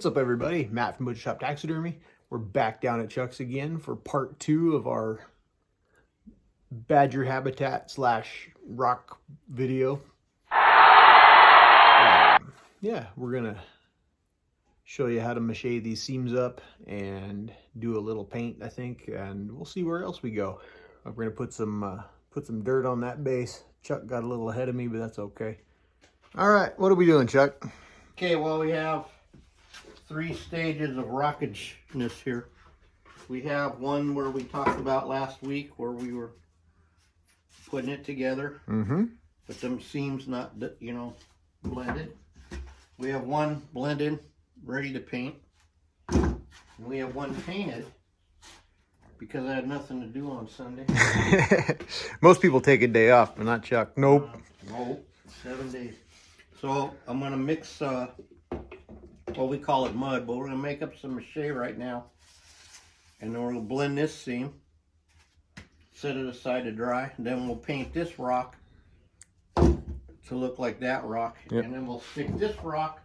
What's up, everybody? Matt from Butcher Shop Taxidermy. We're back down at Chuck's again for part 2 of our badger habitat / rock video. Yeah, we're gonna show you how to mache these seams up and do a little paint, I think, and we'll see where else we go. We're gonna put some dirt on that base. Chuck got a little ahead of me, but that's okay. All right, what are we doing, Chuck? Okay, well, we have 3 stages of rockishness here. We have one where we talked about last week where we were putting it together, but them seams not, blended. We have one blended, ready to paint. And we have one painted because I had nothing to do on Sunday. Most people take a day off, but not Chuck. Nope. Nope, 7 days. So I'm gonna mix, well, we call it mud, but we're gonna make up some mache right now. And then we're gonna blend this seam, set it aside to dry, and then we'll paint this rock to look like that rock. Yep. And then we'll stick this rock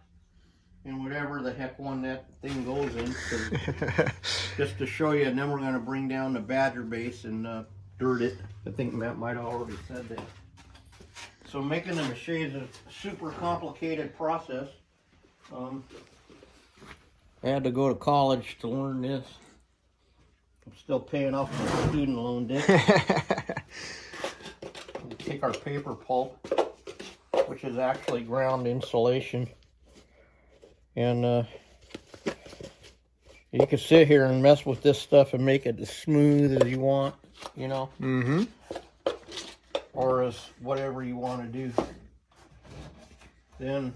in whatever the heck one that thing goes in, just to show you. And then we're gonna bring down the badger base and dirt it. I think Matt might have already said that. So making the mache is a super complicated process. I had to go to college to learn this. I'm still paying off my student loan debt. We take our paper pulp, which is actually ground insulation, and you can sit here and mess with this stuff and make it as smooth as you want, you know. Or as whatever you want to do. Then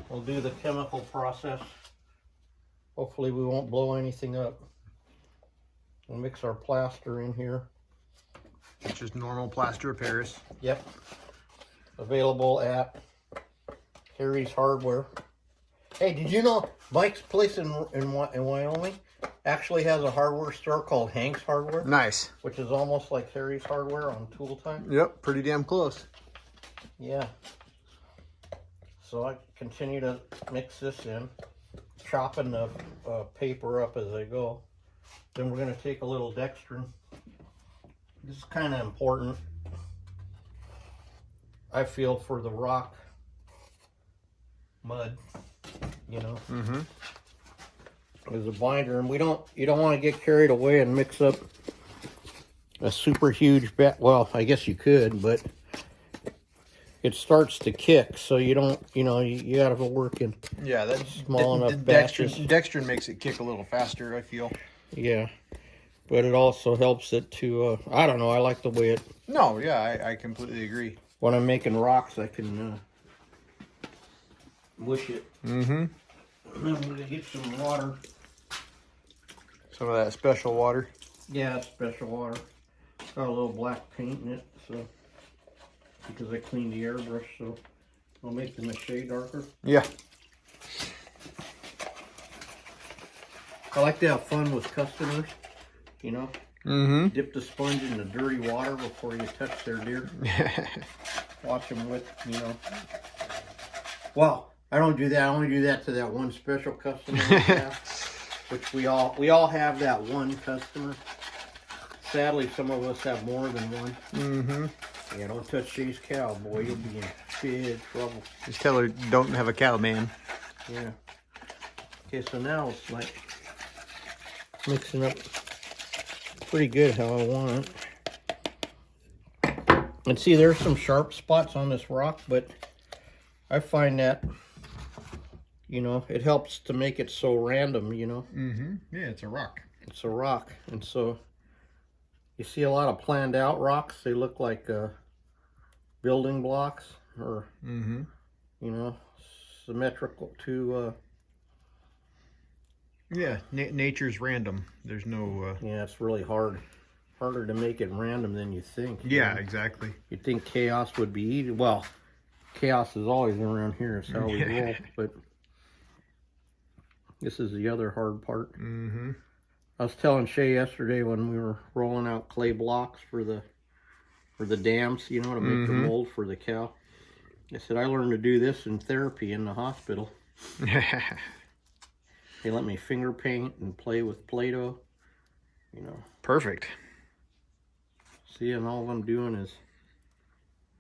we'll do the chemical process. Hopefully we won't blow anything up. We'll mix our plaster in here. It's just normal plaster of Paris. Yep. Available at Harry's Hardware. Hey, did you know Mike's place in Wyoming actually has a hardware store called Hank's Hardware? Nice. Which is almost like Harry's Hardware on Tool Time. Yep, pretty damn close. Yeah. So I continue to mix this in, chopping the paper up as I go. Then we're going to take a little dextrin. This is kind of important, I feel, for the rock mud, you know. As a binder, and you don't want to get carried away and mix up a super huge well, I guess you could, but it starts to kick, so you don't, you gotta go work in small enough batches. Dextrin makes it kick a little faster, I feel. Yeah, but it also helps it to, I don't know, I like the way it... No, yeah, I completely agree. When I'm making rocks, I can mush it. And then we're gonna get some water. Some of that special water. Yeah, special water. Got a little black paint in it, so because I cleaned the airbrush, so I'll make the mache darker. Yeah. I like to have fun with customers, you know. Dip the sponge in the dirty water before you touch their deer. Watch them with, Well, I don't do that. I only do that to that one special customer we have, which we all have that one customer. Sadly, some of us have more than one. Yeah, don't touch Shay's cow, boy. You'll be in big trouble. Just tell her don't have a cow, man. Yeah. Okay, so now it's like mixing up pretty good how I want it. And see, there's some sharp spots on this rock, but I find that, it helps to make it so random, Yeah, it's a rock. It's a rock. And so you see a lot of planned out rocks. They look like building blocks, or, symmetrical to... Yeah, nature's random. There's no... Yeah, it's really harder to make it random than you think. Yeah, exactly. You'd think chaos would be easy. Well, chaos is always around here. It's how we roll. But this is the other hard part. I was telling Shay yesterday when we were rolling out clay blocks for the dams, to make the mold for the cow. I said, I learned to do this in therapy in the hospital. They let me finger paint and play with Play-Doh, you know. Perfect. See, and all I'm doing is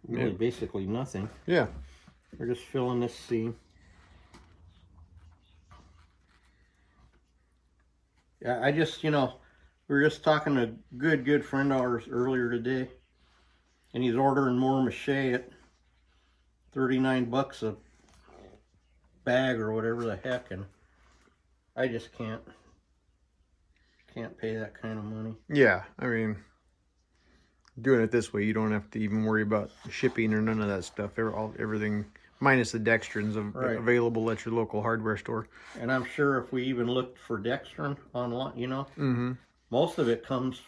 really basically nothing. Yeah. We're just filling this seam. Yeah, I just, you know, we were just talking to a good friend of ours earlier today, and he's ordering more mache at 39 bucks a bag or whatever the heck, and I just can't pay that kind of money. Yeah, I mean, doing it this way, you don't have to even worry about shipping or none of that stuff. Everything minus the dextrins available at your local hardware store. And I'm sure if we even looked for dextrin online, you know, most of it comes,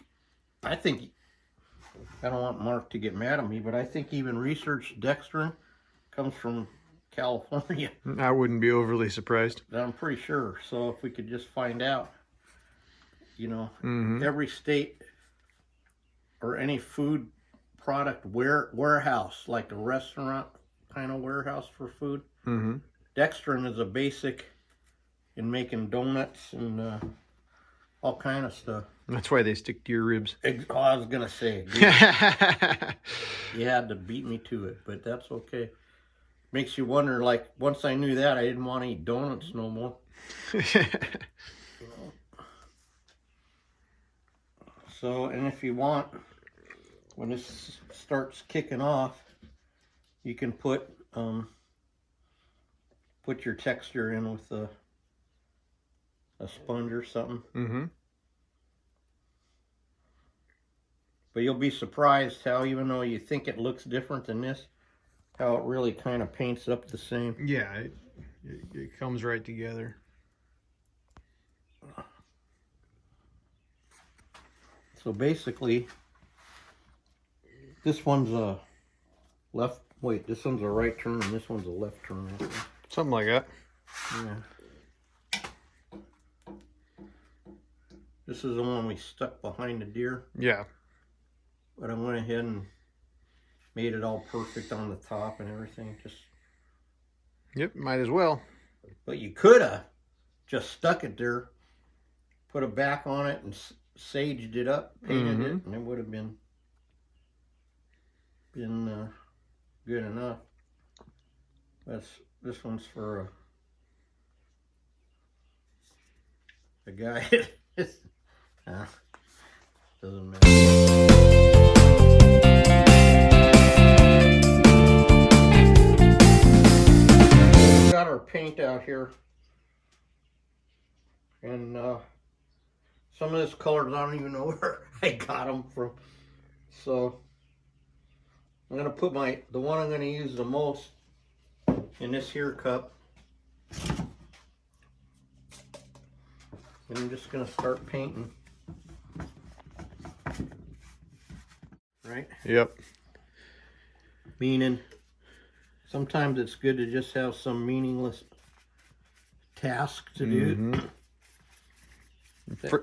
I think, I don't want Mark to get mad at me, but I think even research dextrin comes from California. I wouldn't be overly surprised. I'm pretty sure. So if we could just find out, you know, every state or any food product warehouse, like a restaurant kind of warehouse for food, dextrin is a basic in making donuts and all kind of stuff. That's why they stick to your ribs. Oh, I was gonna say, you had to beat me to it, but that's okay. Makes you wonder, like, once I knew that, I didn't want to eat donuts no more. So, and if you want, when this starts kicking off, you can put your texture in with a sponge or something. But you'll be surprised how, even though you think it looks different than this, how it really kind of paints up the same. Yeah, it comes right together. So basically, this one's a left, wait, this one's a right turn and this one's a left turn. I think. Something like that. Yeah. This is the one we stuck behind the deer. Yeah. But I went ahead and made it all perfect on the top and everything. Just. Yep, might as well. But you could have just stuck it there, put a back on it, and saged it up, painted it, and it would have been good enough. This one's for a guy. Doesn't matter. Got our paint out here, and some of this colors I don't even know where I got them from. So I'm gonna put the one I'm gonna use the most in this here cup, and I'm just gonna start painting. Right? Yep. Meaning, sometimes it's good to just have some meaningless task to do.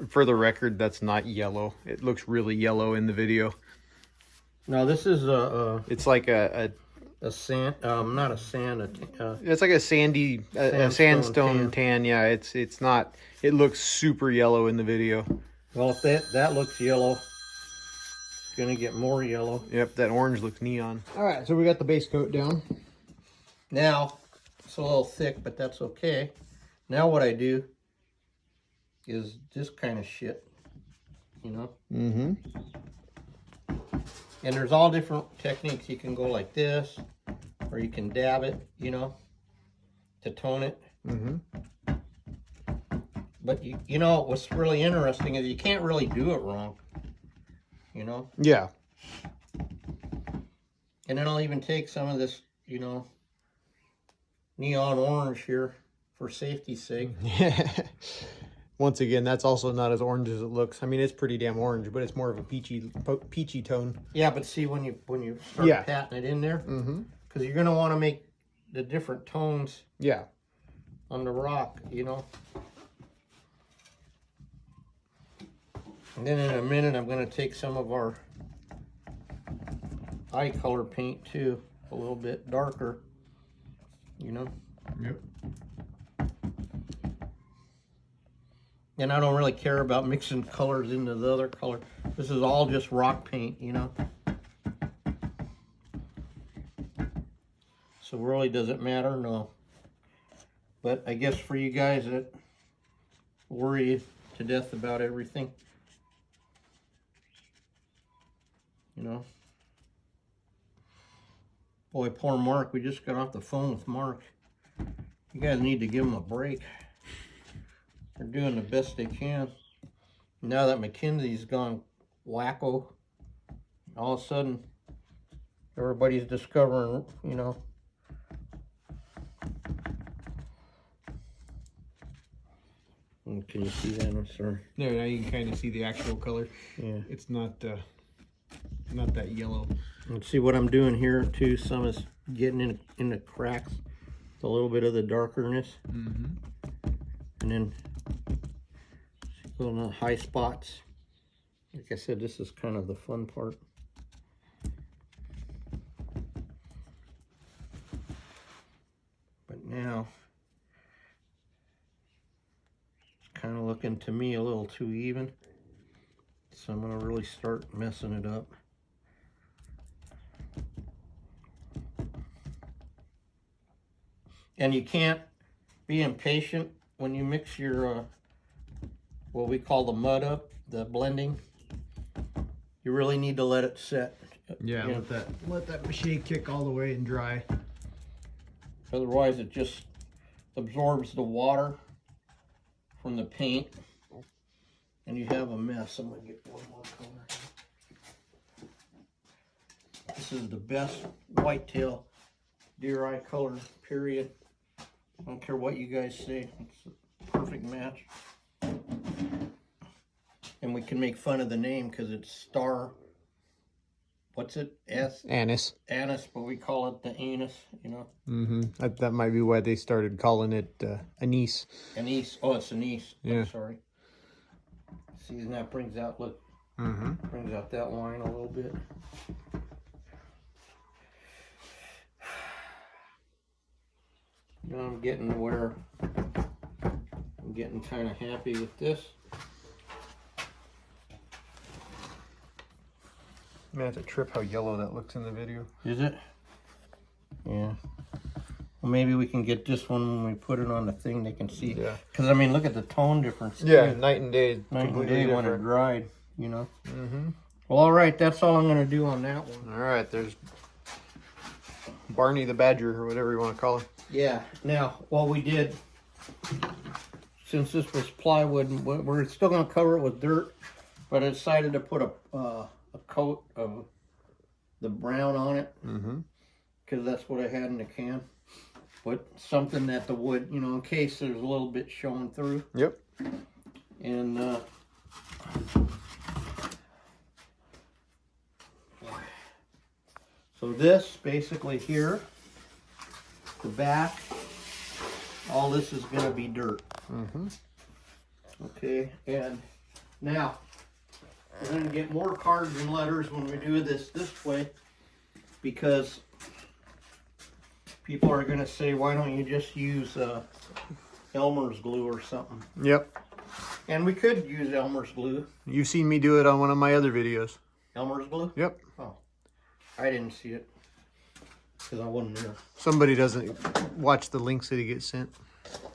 For the record, that's not yellow. It looks really yellow in the video. Now this is it's like a sand, not a sand. It's like a sandy, a sandstone tan. Yeah, it's not. It looks super yellow in the video. Well, if that looks yellow, it's gonna get more yellow. Yep, that orange looks neon. All right, so we got the base coat down. Now it's a little thick, but that's okay. Now what I do is this kind of shit, you know. And there's all different techniques. You can go like this, or you can dab it, you know, to tone it. But you know what's really interesting is you can't really do it wrong, you know. Yeah. And then I'll even take some of this, you know, neon orange here for safety's sake. Once again, that's also not as orange as it looks. I mean, it's pretty damn orange, but it's more of a peachy tone. Yeah, but see when you start patting it in there, because you're gonna want to make the different tones. Yeah. On the rock, you know. And then in a minute, I'm gonna take some of our eye color paint too, a little bit darker, you know. Yep. And I don't really care about mixing colors into the other color. This is all just rock paint, you know. So really, does it matter? No. But I guess for you guys that worry to death about everything, you know. Boy, poor Mark. We just got off the phone with Mark. You guys need to give him a break. They're doing the best they can. Now that McKinsey's gone wacko, all of a sudden, everybody's discovering, you know. Can you see that? I'm sorry. There, now you can kind of see the actual color. Yeah. It's not that yellow. And see what I'm doing here too. Some is getting in the cracks, a little bit of the darkerness, Mm-hmm. and then on the high spots. Like I said, this is kind of the fun part. But now it's kind of looking to me a little too even, so I'm going to really start messing it up. And you can't be impatient when you mix your what we call the mud up, the blending. You really need to let it set. Yeah, You know, let that mache kick all the way and dry. otherwise it just absorbs the water from the paint and you have a mess. I'm gonna get one more color. This is the best whitetail deer eye color, period. I don't care what you guys say, it's a perfect match. And we can make fun of the name because it's star, what's it, Anise. anise, but we call it the anise, you know. Mm-hmm. That might be why they started calling it anise. Anise, oh, it's anise. Yeah. I'm sorry. See, and that brings out, look, Mm-hmm. brings out that line a little bit. You know, I'm getting where I'm getting kind of happy with this. Man, it's a trip how yellow that looks in the video. Is it? Yeah. Well, maybe we can get this one when we put it on the thing. They can see. Yeah. Because I mean, look at the tone difference. Yeah, night and day. Night and completely day when it different. dried. You know. Mm-hmm. Well, all right. That's all I'm gonna do on that one. All right, there's Barney the Badger, or whatever you want to call him. Yeah. Now, what we did, since this was plywood, we're still gonna cover it with dirt, but I decided to put a coat of the brown on it. Mm-hmm. Because that's what I had in the can. But something that the wood, you know, in case there's a little bit showing through. Yep. And so this basically here, the back, all this is going to be dirt. Mm-hmm. Okay, and now we're going to get more cards and letters when we do this way, because people are going to say, why don't you just use Elmer's glue or something? Yep. And we could use Elmer's glue. You've seen me do it on one of my other videos. Elmer's glue? Yep. Oh, I didn't see it because I wasn't there. Somebody doesn't watch the links that he gets sent.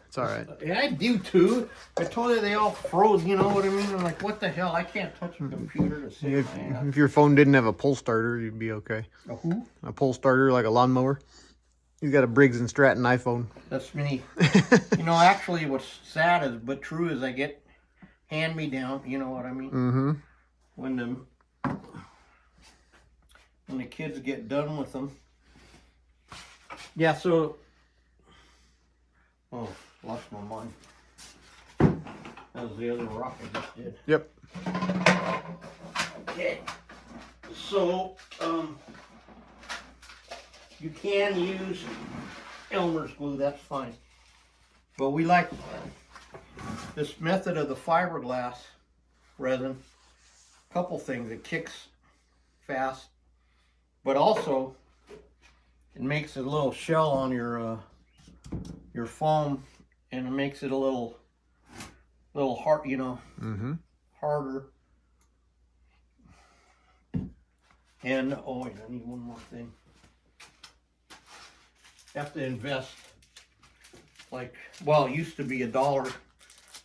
It's all right. Yeah, I do too. I told you they all froze, you know what I mean? I'm like, what the hell? I can't touch a computer to see If your phone didn't have a pull starter, you'd be okay. A who? A pull starter like a lawnmower. He's got a Briggs and Stratton iPhone. That's me. You know, actually what's sad is, but true, is I get hand-me-down, you know what I mean? Mm-hmm. When the kids get done with them. Yeah, so, oh, lost my mind. That was the other rock I just did. Yep. Okay, so, you can use Elmer's glue, that's fine. But we like this method of the fiberglass resin. Couple things, it kicks fast, but also it makes a little shell on your your foam, and it makes it a little hard, you know, harder. And oh wait, I need one more thing. You have to invest, like, well, it used to be $1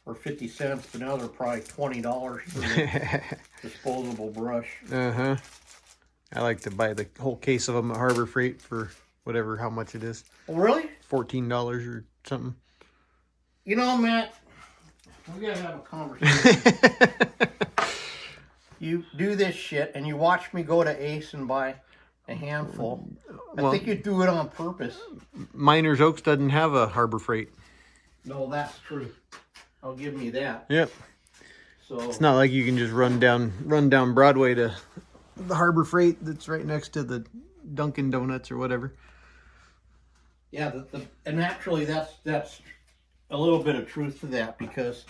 or 50 cents, but now they're probably $20 for the disposable brush. I like to buy the whole case of them at Harbor Freight for whatever, how much it is. Oh, really? $14 or something. You know, Matt, we gotta have a conversation. You do this shit, and you watch me go to Ace and buy a handful. I think you do it on purpose. Miners Oaks doesn't have a Harbor Freight. No, that's true. I'll give me that. Yep. So it's not like you can just run down Broadway to the Harbor Freight that's right next to the Dunkin' Donuts or whatever. Yeah, and actually that's a little bit of truth to that, because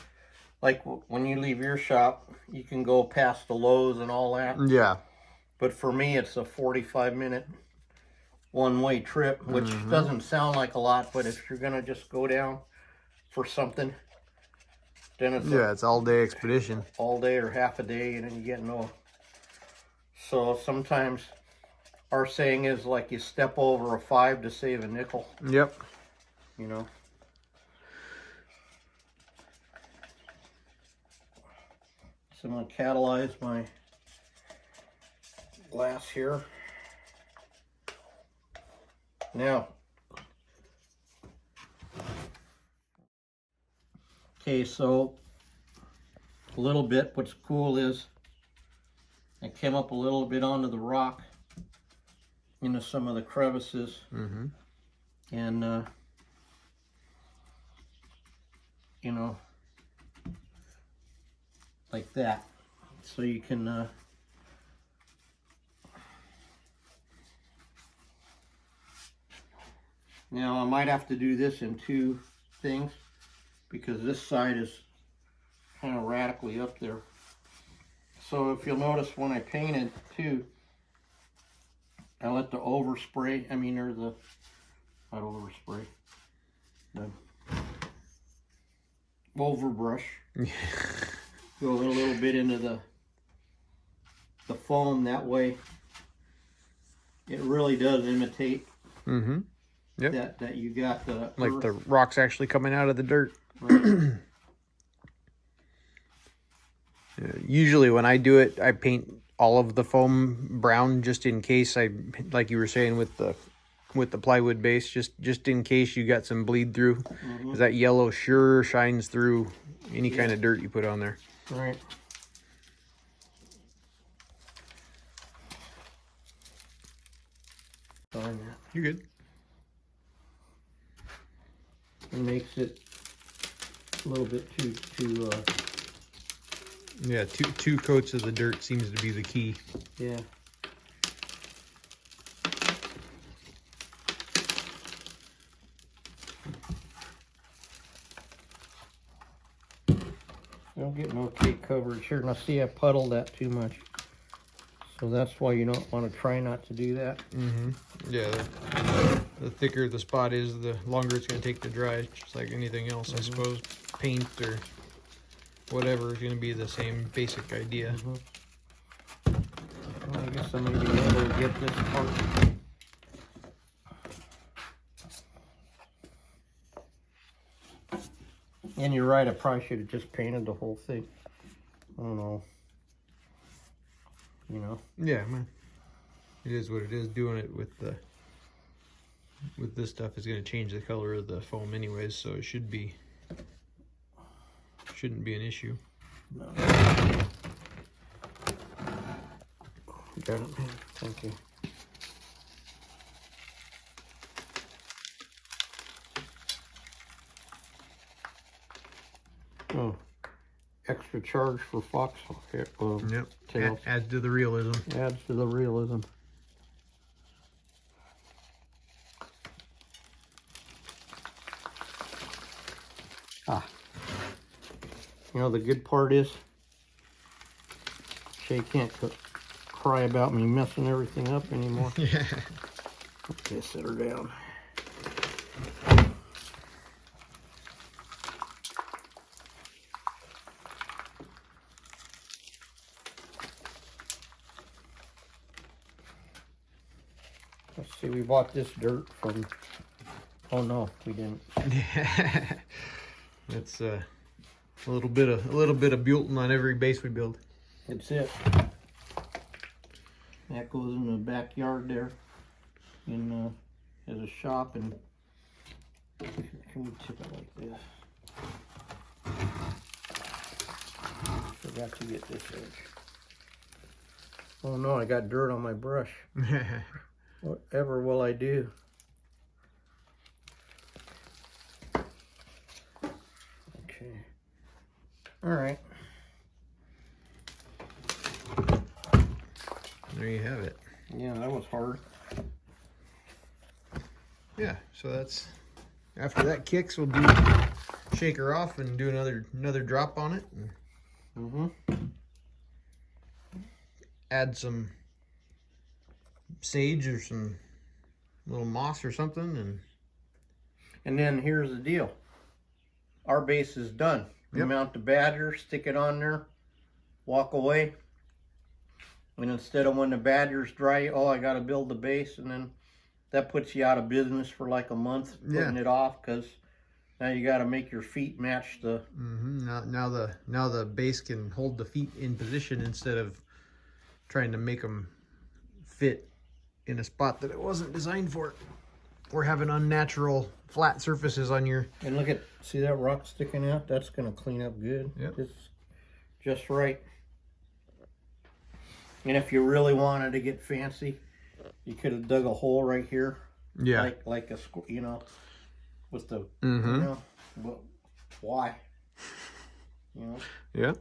like when you leave your shop, you can go past the Lowe's and all that. Yeah. But for me, it's a 45-minute one-way trip, which doesn't sound like a lot, but if you're gonna just go down for something, then it's it's all-day expedition. All day or half a day, and then you get no. So sometimes our saying is, like, you step over a 5 to save a nickel. Yep. You know. So I'm going to catalyze my glass here. Now. Okay, so a little bit, what's cool is I came up a little bit onto the rock, into some of the crevices. And, you know, like that. So you can, now I might have to do this in 2 things, because this side is kind of radically up there. So if you'll notice, when I painted too, I let the overspray, not overspray, the overbrush go a little bit into the foam. That way it really does imitate that you got the like earth. the rocks actually coming out of the dirt. Right. Usually when I do it, I paint all of the foam brown, just in case. Like you were saying with the plywood base, just in case you got some bleed through, because that yellow sure shines through any kind of dirt you put on there. Right. You're good. It makes it a little bit too yeah, two coats of the dirt seems to be the key. yeah. Don't get no cake coverage here. Now see, I puddled that too much. So that's why you don't want to try not to do that. Yeah, the thicker the spot is, the longer it's going to take to dry, just like anything else, I suppose. Paint or whatever is going to be the same basic idea. Well, I guess I may be able to get this part. And you're right, I probably should have just painted the whole thing. I don't know. You know? Yeah, man. It is what it is. Doing it with this stuff is going to change the color of the foam anyways, so it shouldn't be an issue. No. Got it, man. Thank you. Oh, extra charge for fox Yep. tails. Adds to the realism. Adds to the realism. You know, the good part is Shay can't cry about me messing everything up anymore. Yeah. Okay, set her down. See, we bought this dirt from, oh no, we didn't. That's a little bit of Buellton on every base we build. That's it. That goes in the backyard there, in as a shop, and can we tip it like this? Forgot to get this edge. Oh no, I got dirt on my brush. Whatever will I do? Okay. All right. There you have it. Yeah, that was hard. Yeah, so that's, after that kicks, we'll shake her off and do another drop on it. And add some sage or some little moss or something, and then here's the deal. Our base is done. We Yep. mount the badger, stick it on there, walk away. And instead of when the badger's dry, oh, I got to build the base, and then that puts you out of business for like a month putting it off, because now you got to make your feet match the. Now the base can hold the feet in position instead of trying to make them fit in a spot that it wasn't designed for, or having unnatural flat surfaces on your. And look at, see that rock sticking out? That's gonna clean up good. Yep. It's just right. And if you really wanted to get fancy, you could have dug a hole right here. Yeah. Like a, you know, with the, Mm-hmm. you know, but why? You know? Yeah.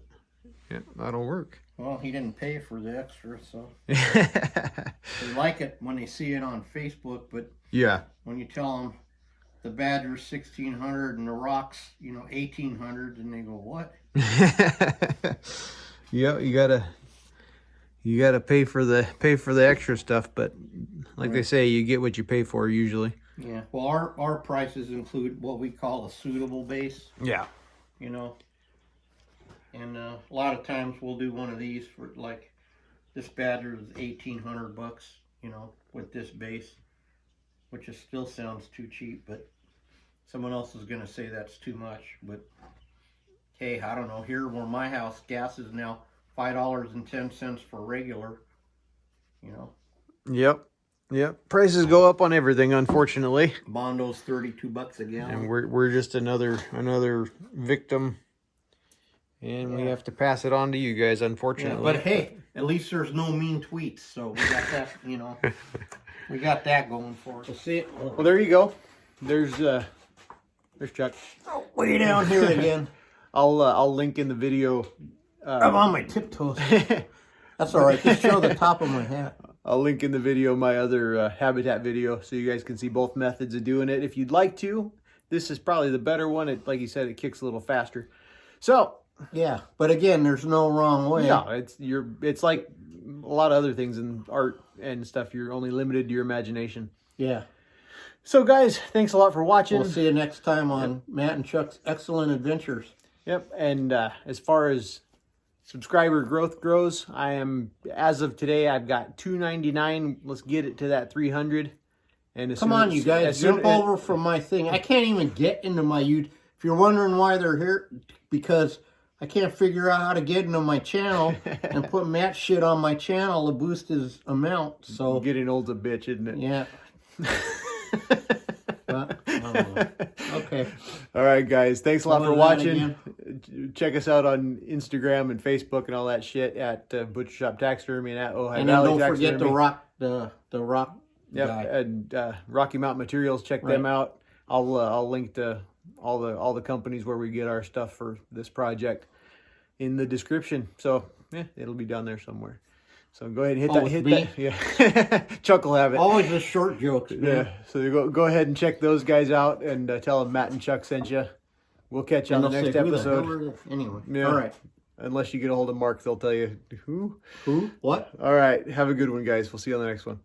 Yeah, that'll work. Well, he didn't pay for the extra, so they like it when they see it on Facebook, but Yeah. when you tell them the badger's 1,600 and the rock's, you know, 1,800, and they go, what? Yeah, you gotta pay for the extra stuff, but like they say, you get what you pay for usually. Yeah. Well, our prices include what we call a suitable base, Yeah. you know. And a lot of times we'll do one of these for, like, this badger is $1,800, you know, with this base, which is still sounds too cheap, but someone else is gonna say that's too much. But hey, I don't know. Here where my house, gas is now $5.10 for regular, you know. Yep. Prices go up on everything, unfortunately, Bondo's $32 a gallon. and we're just another victim. And we have to pass it on to you guys, unfortunately. Yeah, but hey, at least there's no mean tweets, so we got that, you know, we got that going for us. So see it? Well, there you go. There's Chuck. Oh, way down here again. I'll link in the video. I'm on my tiptoes. That's all right. Just show the top of my hat. I'll link in the video my other habitat video, so you guys can see both methods of doing it if you'd like to. This is probably the better one. It, like you said, it kicks a little faster. So. Yeah, but again, there's no wrong way. Yeah, it's like a lot of other things in art and stuff. You're only limited to your imagination. Yeah. So, guys, thanks a lot for watching. We'll see you next time on Matt and Chuck's Excellent Adventures. Yep, and as far as subscriber growth grows, I am, as of today, I've got 299. Let's get it to that 300. And Come on, you guys, jump over from my thing. I can't even get into my YouTube. If you're wondering why they're here, because I can't figure out how to get into my channel and put Matt shit on my channel to boost his amount. So getting old's a bitch, isn't it? Yeah. But, I don't know. Okay. All right, guys. Thanks a lot for watching. Check us out on Instagram and Facebook and all that shit at Butcher Shop Taxidermy and at Ojai Valley don't Taxidermy. forget the rock guy. And Rocky Mountain Materials. Check them out. I'll link to all the companies where we get our stuff for this project in the description. So yeah, it'll be down there somewhere. So go ahead and hit that. Yeah, Chuck will have it. Always the short jokes, man. Yeah. So go ahead and check those guys out and tell them Matt and Chuck sent you. We'll catch you on the next episode. Anyway, yeah. All right. Unless you get a hold of Mark, they'll tell you who. What? All right. Have a good one, guys. We'll see you on the next one.